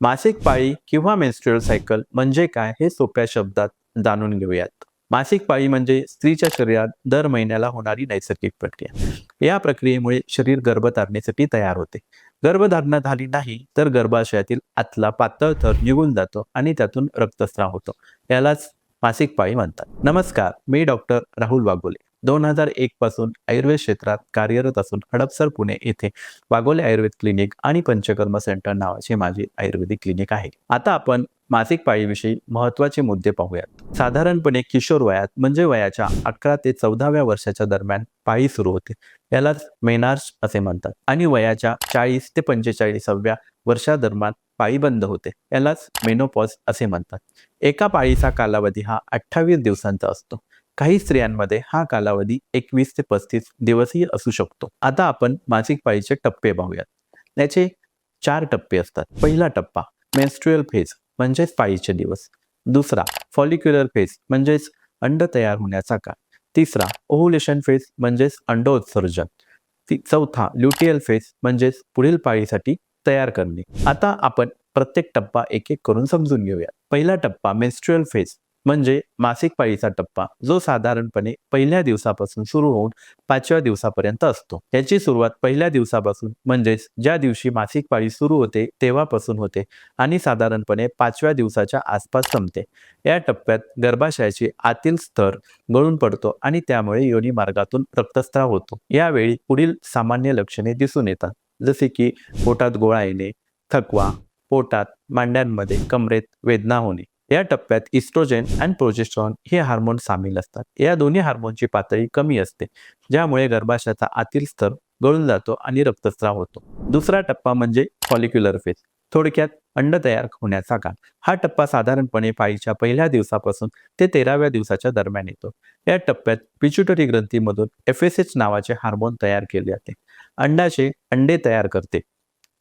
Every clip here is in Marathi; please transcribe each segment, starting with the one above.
मासिक पाळी किंवा मेन्स्ट्रुअल सायकल म्हणजे काय हे सोप्या शब्दात जाणून घेऊयात. मासिक पाळी म्हणजे स्त्रीच्या शरीरात दर महिन्याला होणारी नैसर्गिक प्रक्रिया. या प्रक्रियेमुळे शरीर गर्भधारणेसाठी तयार होते. गर्भधारणा झाली नाही तर गर्भाशयातील आतला पातळ थर निघून जातो आणि त्यातून रक्तस्राव होतो. यालाच मासिक पाळी म्हणतात. नमस्कार, मी डॉक्टर राहुल वाघोले. 2001 पासून आयुर्वेद क्षेत्रात कार्यरत असून हडपसर, पुणे येथे वाघोले आयुर्वेद क्लिनिक आणि पंचकर्म सेंटर नावाचे माझे आयुर्वेदिक क्लिनिक आहे. आता आपण मासिक पाळीविषयी महत्त्वाचे मुद्दे पाहूयात. साधारणपणे किशोर वयात म्हणजे वयाच्या 11 ते 14व्या वर्षाच्या दरम्यान पाळी सुरू होते. यालाच मेनार्स असे म्हणतात. आणि वयाच्या 40 ते 45व्या वर्षादरम्यान पाळी बंद होते. यालाच मेनोपॉज असे म्हणतात. एका पाळीचा कालावधी हा 28 दिवसांचा असतो. काही स्त्रियांमध्ये हा कालावधी 21 ते 35 दिवसही असू शकतो. आता आपण मासिक पाळीचे टप्पे पाहूयात. याचे 4 टप्पे असतात. पहिला टप्पा मेन्स्ट्रुअल फेज म्हणजेच पाळीचे दिवस. दुसरा फॉलिक्युलर फेज म्हणजेच अंड तयार होण्याचा काळ. तिसरा ओव्हुलेशन फेज म्हणजेच अंडोत्सर्जन. चौथा ल्युटियल फेज म्हणजेच पुढील पाळीसाठी तयार करणे. आता आपण प्रत्येक टप्पा एक एक करून समजून घेऊया. पहिला टप्पा मेन्स्ट्रुअल फेज म्हणजे मासिक पाळीचा टप्पा, जो साधारणपणे पहिल्या दिवसापासून सुरू होऊन 5व्या दिवसापर्यंत असतो. याची सुरुवात पहिल्या दिवसापासून म्हणजेच ज्या दिवशी मासिक पाळी सुरू होते तेव्हापासून होते आणि साधारणपणे 5व्या दिवसाच्या आसपास संपते. या टप्प्यात गर्भाशयाचे आतील स्तर गळून पडतो आणि त्यामुळे योनी मार्गातून रक्तस्राव होतो. यावेळी पुढील सामान्य लक्षणे दिसून येतात, जसे की पोटात गोळा येणे, थकवा, पोटात, मांड्यांमध्ये, कमरेत वेदना होणे. या टप्प्यात इस्ट्रोजेन आणि प्रोजेस्टेरॉन हे हार्मोन सामील असतात. या दोन्ही हार्मोनची पातळी कमी असते, ज्यामुळे गर्भाशयाचा आतील स्तर गळून जातो आणि रक्तस्राव होतो. दुसरा टप्पा म्हणजे फॉलिक्युलर फेज, थोडक्यात अंड तयार होण्याचा काळ. हा टप्पा साधारणपणे पाळीच्या पहिल्या दिवसापासून ते 13व्या दिवसाच्या दरम्यान येतो. या टप्प्यात पिट्युटरी ग्रंथीमधून FSH नावाचे हार्मोन तयार केले जाते. अंडाशय अंडे तयार करते.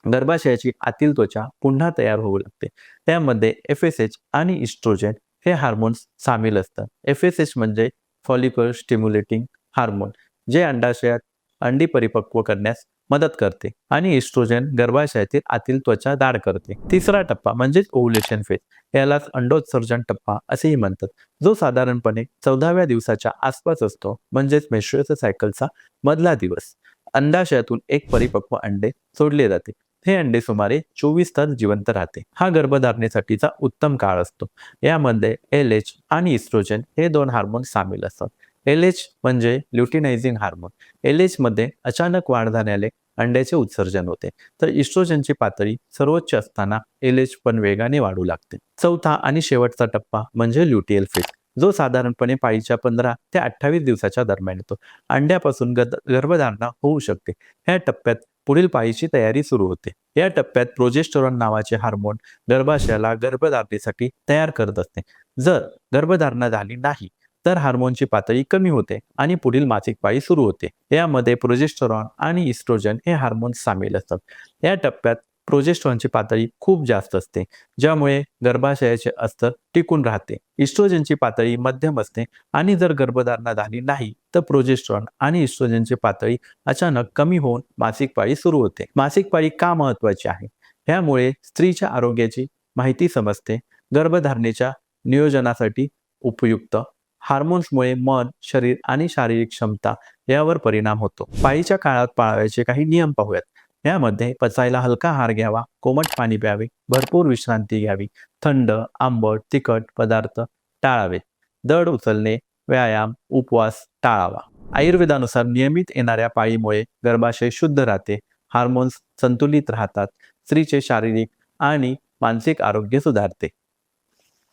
गर्भाशयाची आतील त्वचा पुन्हा तयार होऊ लागते. त्यामध्ये FSH आणि इस्ट्रोजेन हे हार्मोन्स सामील असतात. FSH म्हणजे फॉलिक्युलर स्टिम्युलेटिंग हार्मोन, जे अंडाशयात अंडी परिपक्व करण्यास मदत करते आणि इस्ट्रोजेन गर्भाशयातील आतील त्वचा दाढ करते. तिसरा टप्पा म्हणजेच ओव्हुलेशन फेज, यालाच अंडोत्सर्जन टप्पा असेही म्हणतात, जो साधारणपणे 14व्या दिवसाच्या आसपास असतो, म्हणजेच मेन्स्ट्रुअल सायकलचा मधला दिवस. अंडाशयातून एक परिपक्व अंडे सोडले जाते. हे अंडे सुमारे 24 तास जिवंत राहते. हा गर्भधारणेसाठीचा उत्तम काळ असतो. यामध्ये LH आणि इस्ट्रोजेन हे 2 हार्मोन सामील असतात. LH म्हणजे ल्युटिनायझिंग हार्मोन. LH मध्ये अचानक वाढ झाल्याने अंड्याचे उत्सर्जन होते, तर इस्ट्रोजनची पातळी सर्वोच्च असताना LH पण वेगाने वाढू लागते. चौथा आणि शेवटचा टप्पा म्हणजे ल्युटियल फेज, जो साधारणपणे पाळीच्या 15 ते 28 दिवसाच्या दरम्यान येतो. अंड्यापासून गर्भधारणा होऊ शकते. या टप्प्यात पुढील पाळीची तयारी सुरू होते. या टप्प्यात प्रोजेस्टेरॉन नावाचे हार्मोन गर्भाशयाला गर्भधारणेसाठी तयार करत असते. जर गर्भधारणा झाली नाही तर हार्मोनची पातळी कमी होते आणि पुढील मासिक पाळी सुरू होते. यामध्ये प्रोजेस्टेरॉन आणि इस्ट्रोजन हे हार्मोन सामील असतात. या टप्प्यात प्रोजेस्टेरॉनची पातळी खूप जास्त असते, ज्यामुळे गर्भाशयाचे अस्तर टिकून राहते. इस्ट्रोजनची पातळी मध्यम असते आणि जर गर्भधारणा झाली नाही तर प्रोजेस्टेरॉन आणि इस्ट्रोजनची पातळी अचानक कमी होऊन मासिक पाळी सुरू होते. मासिक पाळी का महत्त्वाची आहे? यामुळे स्त्रीच्या आरोग्याची माहिती समजते, गर्भधारणेच्या नियोजनासाठी उपयुक्त, हार्मोन्समुळे मन, शरीर आणि शारीरिक क्षमता यावर परिणाम होतो. पाळीच्या काळात पाळावयाचे काही नियम पाहूयात. यामध्ये पचायला हलका आहार घ्यावा, कोमट पाणी प्यावे, भरपूर विश्रांती घ्यावी, थंड, आंबट, तिखट पदार्थ टाळावेत, जड उचलणे, व्यायाम, उपवास टाळावा. आयुर्वेदानुसार नियमित येणाऱ्या पाळीमुळे गर्भाशय शुद्ध राहते, हार्मोन्स संतुलित राहतात, स्त्रीचे शारीरिक आणि मानसिक आरोग्य सुधारते.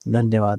धन्यवाद.